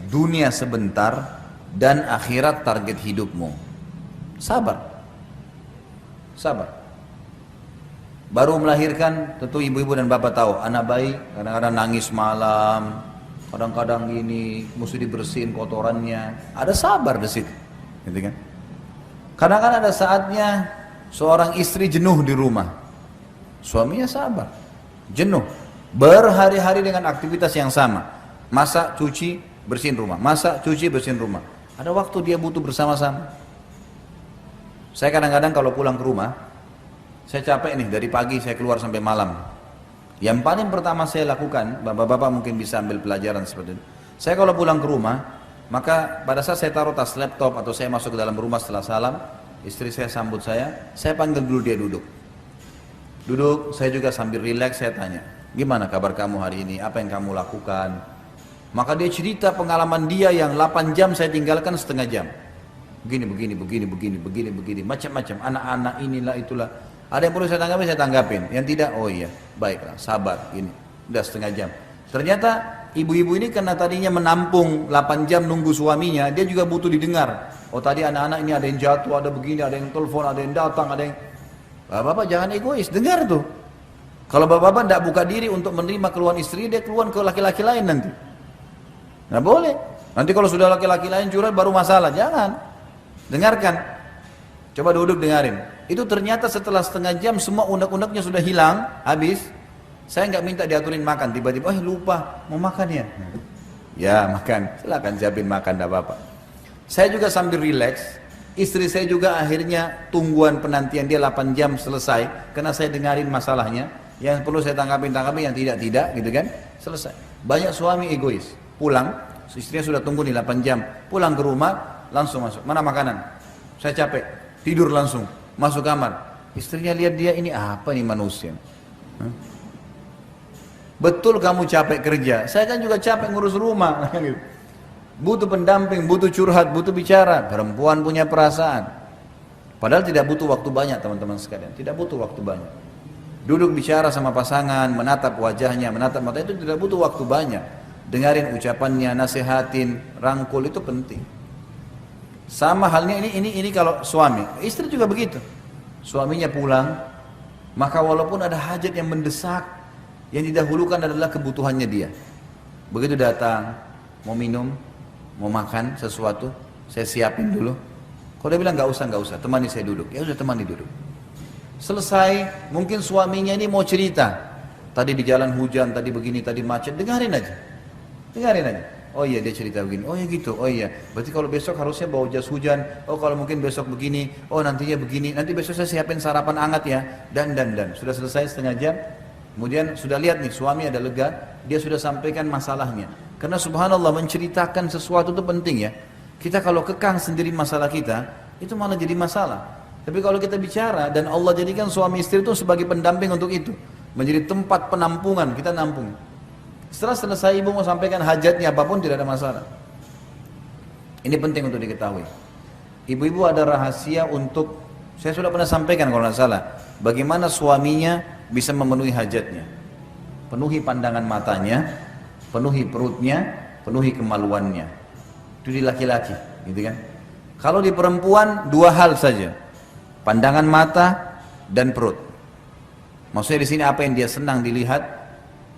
dunia sebentar dan akhirat target hidupmu. Sabar. Sabar. Baru melahirkan, tentu ibu-ibu dan bapak tahu, anak bayi kadang-kadang nangis malam, kadang-kadang ini mesti dibersihin kotorannya. Ada sabar di situ, gitu kan? Kadang-kadang ada saatnya seorang istri jenuh di rumah, suaminya sabar, jenuh, berhari-hari dengan aktivitas yang sama, masak, cuci, bersihin rumah, masak, cuci, bersihin rumah. Ada waktu dia butuh bersama-sama. Saya kadang-kadang kalau pulang ke rumah, saya capek nih, dari pagi saya keluar sampai malam. Yang paling pertama saya lakukan, bapak-bapak mungkin bisa ambil pelajaran seperti itu. Saya kalau pulang ke rumah, maka pada saat saya taruh tas laptop atau saya masuk ke dalam rumah setelah salam, istri saya sambut saya panggil dulu dia duduk. Duduk, saya juga sambil rileks saya tanya, gimana kabar kamu hari ini, apa yang kamu lakukan? Maka dia cerita pengalaman dia yang 8 jam saya tinggalkan setengah jam. Begini, macam-macam, anak-anak inilah itulah. Ada yang perlu saya tanggapin, saya tanggapin. Yang tidak, oh iya, baiklah, sabar, gini. Udah setengah jam. Ternyata ibu-ibu ini karena tadinya menampung 8 jam nunggu suaminya, dia juga butuh didengar. Oh tadi anak-anak ini ada yang jatuh, ada begini, ada yang telepon, ada yang datang, ada yang... Bapak-bapak jangan egois, dengar tuh. Kalau bapak-bapak tidak buka diri untuk menerima keluhan istri, dia keluhan ke laki-laki lain nanti. Nah boleh. Nanti kalau sudah laki-laki lain curhat baru masalah, jangan. Dengarkan. Coba duduk dengarin. Itu ternyata setelah setengah jam semua unek-uneknya sudah hilang, habis. Saya nggak minta diaturin makan, tiba-tiba, lupa mau makan ya. Ya makan, silakan siapin makan, tidak apa-apa. Saya juga sambil rileks. Istri saya juga akhirnya tungguan penantian dia 8 jam selesai, karena saya dengarin masalahnya. Yang perlu saya tanggapin, yang tidak, gitu kan. Selesai. Banyak suami egois, pulang, istrinya sudah tunggu nih 8 jam, pulang ke rumah, langsung masuk, mana makanan? Saya capek, tidur langsung, masuk kamar. Istrinya lihat dia, ini apa nih manusia? Betul kamu capek kerja, saya kan juga capek ngurus rumah. Butuh pendamping, butuh curhat, butuh bicara. Perempuan punya perasaan. Padahal tidak butuh waktu banyak teman-teman sekalian, tidak butuh waktu banyak. Duduk bicara sama pasangan, menatap wajahnya, menatap mata, itu tidak butuh waktu banyak. Dengarin ucapannya, nasihatin, rangkul, itu penting. Sama halnya ini kalau suami, istri juga begitu. Suaminya pulang, maka walaupun ada hajat yang mendesak, yang didahulukan adalah kebutuhannya dia. Begitu datang, mau minum, mau makan sesuatu, saya siapin dulu. Kalau dia bilang nggak usah, temani saya duduk. Ya sudah, temani duduk. Selesai, mungkin suaminya ini mau cerita. Tadi di jalan hujan, tadi begini, tadi macet, dengarin aja. Oh iya dia cerita begini, oh iya gitu, oh iya. Berarti kalau besok harusnya bawa jas hujan. Oh kalau mungkin besok begini, oh nantinya begini. Nanti besok saya siapin sarapan hangat ya. Dan. Sudah selesai setengah jam. Kemudian sudah lihat nih suami ada lega, dia sudah sampaikan masalahnya. Karena subhanallah menceritakan sesuatu itu penting ya. Kita kalau kekang sendiri masalah kita, itu malah jadi masalah. Tapi kalau kita bicara dan Allah jadikan suami istri itu sebagai pendamping untuk itu. Menjadi tempat penampungan, kita nampung. Setelah selesai ibu mau sampaikan hajatnya apapun tidak ada masalah. Ini penting untuk diketahui. Ibu-ibu ada rahasia untuk, saya sudah pernah sampaikan kalau tidak salah, bagaimana suaminya bisa memenuhi hajatnya. Penuhi pandangan matanya, penuhi perutnya, penuhi kemaluannya. Itu di laki-laki, gitu kan? Kalau di perempuan 2 hal saja, pandangan mata dan perut. Maksudnya di sini apa yang dia senang dilihat,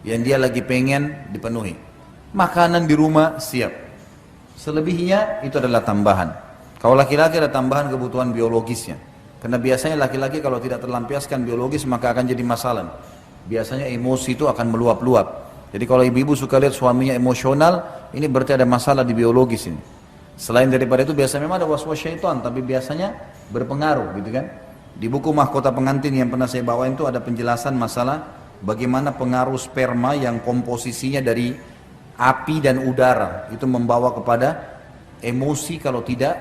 yang dia lagi pengen dipenuhi. Makanan di rumah siap. Selebihnya itu adalah tambahan. Kalau laki-laki ada tambahan kebutuhan biologisnya. Karena biasanya laki-laki kalau tidak terlampiaskan biologis maka akan jadi masalah. Biasanya emosi itu akan meluap-luap. Jadi kalau ibu-ibu suka lihat suaminya emosional, ini berarti ada masalah di biologis ini. Selain daripada itu biasanya memang ada was-was syaitan, tapi biasanya berpengaruh gitu kan. Di buku Mahkota Pengantin yang pernah saya bawain itu ada penjelasan masalah bagaimana pengaruh sperma yang komposisinya dari api dan udara itu membawa kepada emosi kalau tidak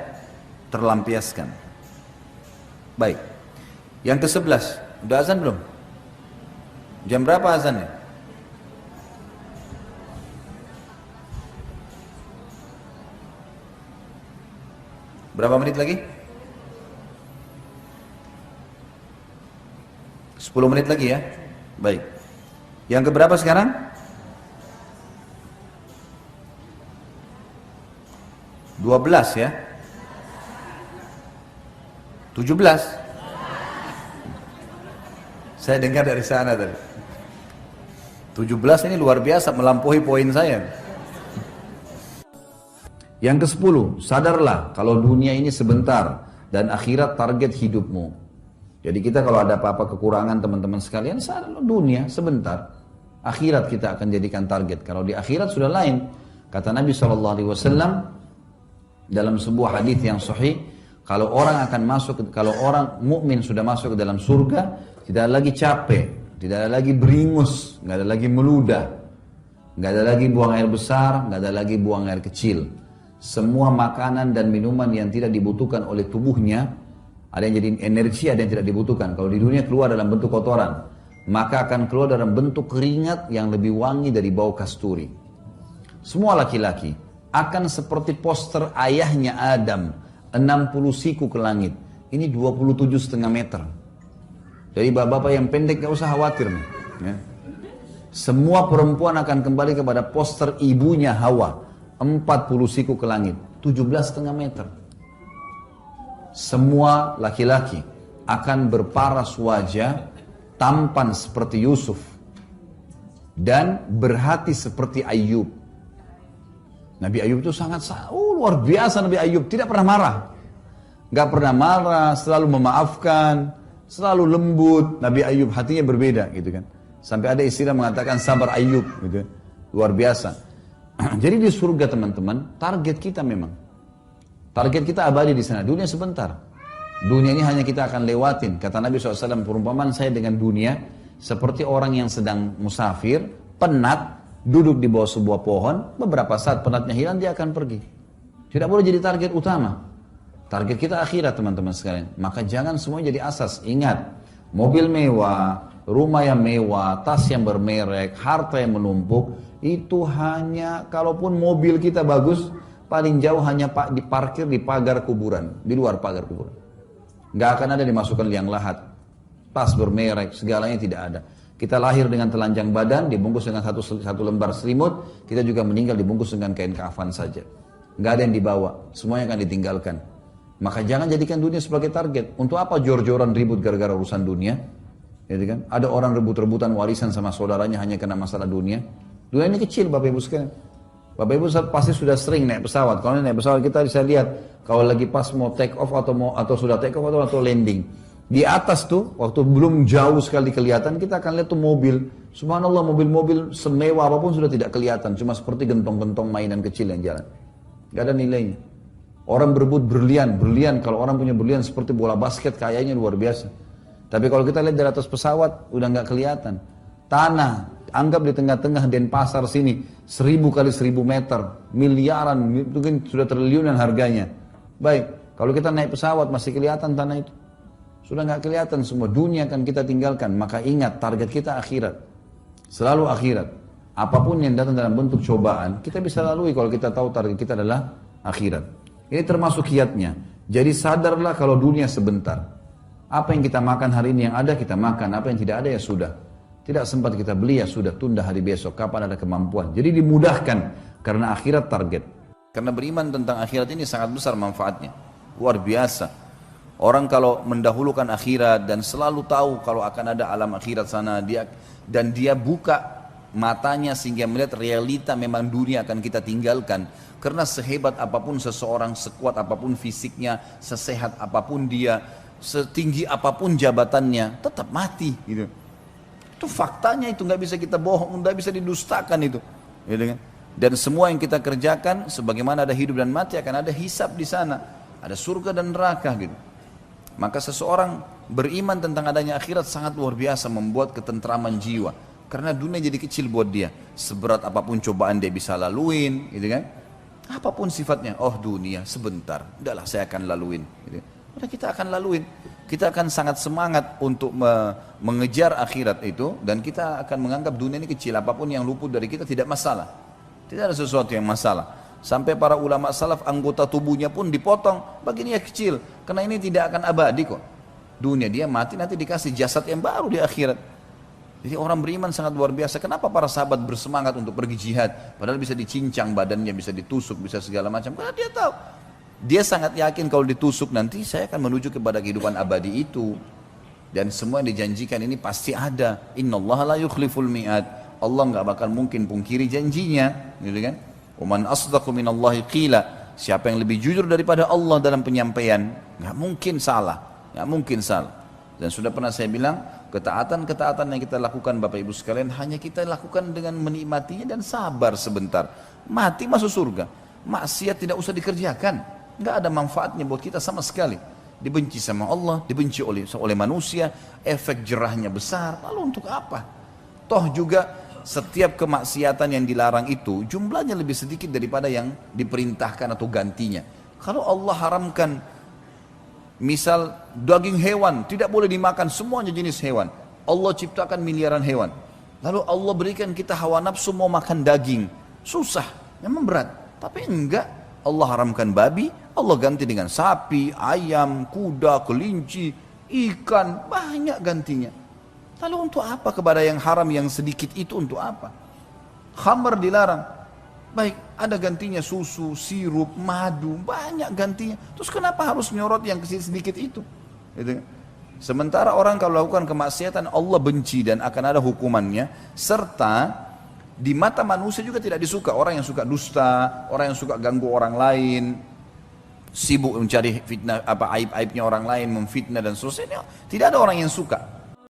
terlampiaskan. Baik. Yang ke-11, udah azan belum? Jam berapa azannya? Berapa menit lagi? 10 menit lagi ya. Baik. Yang keberapa sekarang? 12 ya. 17. Saya dengar dari sana tadi. 17 ini luar biasa melampaui poin saya. Yang ke-10, sadarlah kalau dunia ini sebentar dan akhirat target hidupmu. Jadi kita kalau ada apa-apa kekurangan teman-teman sekalian, sadarlah dunia sebentar. Akhirat kita akan jadikan target. Kalau di akhirat sudah lain. Kata Nabi SAW dalam sebuah hadis yang sahih, kalau orang mukmin sudah masuk ke dalam surga, tidak ada lagi capek, tidak ada lagi beringus, nggak ada lagi meludah, nggak ada lagi buang air besar, nggak ada lagi buang air kecil. Semua makanan dan minuman yang tidak dibutuhkan oleh tubuhnya, ada yang jadi energi, ada yang tidak dibutuhkan. Kalau di dunia keluar dalam bentuk kotoran, maka akan keluar dalam bentuk keringat yang lebih wangi dari bau kasturi. Semua laki-laki akan seperti poster ayahnya Adam, 60 siku ke langit. Ini 27,5 meter. Jadi bapak-bapak yang pendek gak usah khawatir nih. Ya. Semua perempuan akan kembali kepada poster ibunya Hawa, 40 siku ke langit, 17,5 meter. Semua laki-laki akan berparas wajah, tampan seperti Yusuf, dan berhati seperti Ayub. Nabi Ayub itu sangat luar biasa. Nabi Ayub tidak pernah marah, gak pernah marah, selalu memaafkan, selalu lembut. Nabi Ayub hatinya berbeda gitu kan. Sampai ada istilah mengatakan sabar Ayub gitu. Luar biasa. Jadi di surga teman-teman, target kita memang. Target kita abadi di sana. Dunia sebentar. Dunia ini hanya kita akan lewatin. Kata Nabi SAW, perumpamaan saya dengan dunia seperti orang yang sedang musafir, penat, duduk di bawah sebuah pohon, beberapa saat penatnya hilang, dia akan pergi. Tidak boleh jadi target utama. Target kita akhirat teman-teman sekalian. Maka jangan semua jadi asas. Ingat, mobil mewah, rumah yang mewah, tas yang bermerek, harta yang menumpuk, itu hanya, kalaupun mobil kita bagus, paling jauh hanya diparkir di pagar kuburan, di luar pagar kuburan. Nggak akan ada dimasukkan liang lahat. Tas bermerek, segalanya tidak ada. Kita lahir dengan telanjang badan, dibungkus dengan satu lembar selimut, kita juga meninggal dibungkus dengan kain kafan saja. Nggak ada yang dibawa, semuanya akan ditinggalkan. Maka jangan jadikan dunia sebagai target. Untuk apa jor-joran ribut gara-gara urusan dunia? Gitu kan? Ada orang rebut-rebutan warisan sama saudaranya hanya karena masalah dunia. Dunia ini kecil Bapak Ibu sekalian. Bapak Ibu pasti sudah sering naik pesawat. Kalau naik pesawat kita bisa lihat kalau lagi pas mau take off atau sudah take off atau landing. Di atas tuh waktu belum jauh sekali kelihatan kita akan lihat tuh mobil. Subhanallah, mobil-mobil semewah apapun sudah tidak kelihatan, cuma seperti gentong-gentong mainan kecil yang jalan. Gak ada nilainya. Orang berebut berlian kalau orang punya berlian seperti bola basket kayaknya luar biasa. Tapi kalau kita lihat dari atas pesawat udah nggak kelihatan. Tanah, anggap di tengah-tengah Denpasar sini 1000 kali 1000 meter, miliaran, mungkin sudah triliunan harganya. Baik, kalau kita naik pesawat masih kelihatan tanah itu. Sudah nggak kelihatan semua, dunia akan kita tinggalkan. Maka ingat, target kita akhirat. Selalu akhirat. Apapun yang datang dalam bentuk cobaan, kita bisa lalui kalau kita tahu target kita adalah akhirat. Ini termasuk kiatnya. Jadi sadarlah kalau dunia sebentar. Apa yang kita makan hari ini yang ada kita makan, apa yang tidak ada ya sudah. Tidak sempat kita beli ya sudah, tunda hari besok, kapan ada kemampuan. Jadi dimudahkan karena akhirat target. Karena beriman tentang akhirat ini sangat besar manfaatnya. Luar biasa. Orang kalau mendahulukan akhirat dan selalu tahu kalau akan ada alam akhirat sana, dia buka matanya sehingga melihat realita memang dunia akan kita tinggalkan. Karena sehebat apapun seseorang, sekuat apapun fisiknya, sesehat apapun dia, setinggi apapun jabatannya, tetap mati gitu. Itu faktanya, itu nggak bisa kita bohong, nggak bisa didustakan itu, gitu kan? Dan semua yang kita kerjakan, sebagaimana ada hidup dan mati, akan ada hisab di sana, ada surga dan neraka gitu. Maka seseorang beriman tentang adanya akhirat sangat luar biasa, membuat ketentraman jiwa. Karena dunia jadi kecil buat dia. Seberat apapun cobaan dia bisa laluin, gitu kan? Apapun sifatnya, oh dunia sebentar, udahlah saya akan laluin. Gitu. Udah kita akan laluin. Kita akan sangat semangat untuk mengejar akhirat itu, dan kita akan menganggap dunia ini kecil. Apapun yang luput dari kita tidak masalah. Tidak ada sesuatu yang masalah. Sampai para ulama salaf anggota tubuhnya pun dipotong, bagi dia kecil. Karena ini tidak akan abadi kok. Dunia dia mati nanti dikasih jasad yang baru di akhirat. Jadi orang beriman sangat luar biasa. Kenapa para sahabat bersemangat untuk pergi jihad? Padahal bisa dicincang badannya, bisa ditusuk, bisa segala macam. Karena dia tahu Dia sangat yakin kalau ditusuk nanti saya akan menuju kepada kehidupan abadi itu. Dan semua yang dijanjikan ini pasti ada. Innallaha la yukhliful mi'ad. Allah nggak bakal mungkin pungkiri janjinya, gitu kan? Waman asdaqu minallahi qila. Siapa yang lebih jujur daripada Allah dalam penyampaian? Nggak mungkin salah, nggak mungkin salah. Dan sudah pernah saya bilang, ketaatan-ketaatan yang kita lakukan Bapak Ibu sekalian hanya kita lakukan dengan menikmatinya dan sabar sebentar. Mati masuk surga. Maksiat tidak usah dikerjakan. Nggak ada manfaatnya buat kita sama sekali. Dibenci sama Allah, dibenci oleh manusia, efek jerahnya besar. Lalu untuk apa? Toh juga setiap kemaksiatan yang dilarang itu jumlahnya lebih sedikit daripada yang diperintahkan atau gantinya. Kalau Allah haramkan misal daging hewan tidak boleh dimakan, semuanya jenis hewan. Allah ciptakan miliaran hewan. Lalu Allah berikan kita hawa nafsu mau makan daging. Susah, memang berat. Tapi enggak, Allah haramkan babi, Allah ganti dengan sapi, ayam, kuda, kelinci, ikan, banyak gantinya. Lalu untuk apa kepada yang haram yang sedikit itu untuk apa? Khamr dilarang. Baik, ada gantinya susu, sirup, madu, banyak gantinya. Terus kenapa harus nyorot yang sedikit itu? Gitu. Sementara orang kalau lakukan kemaksiatan Allah benci dan akan ada hukumannya. Serta di mata manusia juga tidak disuka. Orang yang suka dusta, orang yang suka ganggu orang lain, sibuk mencari fitnah, aib-aibnya orang lain, memfitnah dan seterusnya. Tidak ada orang yang suka.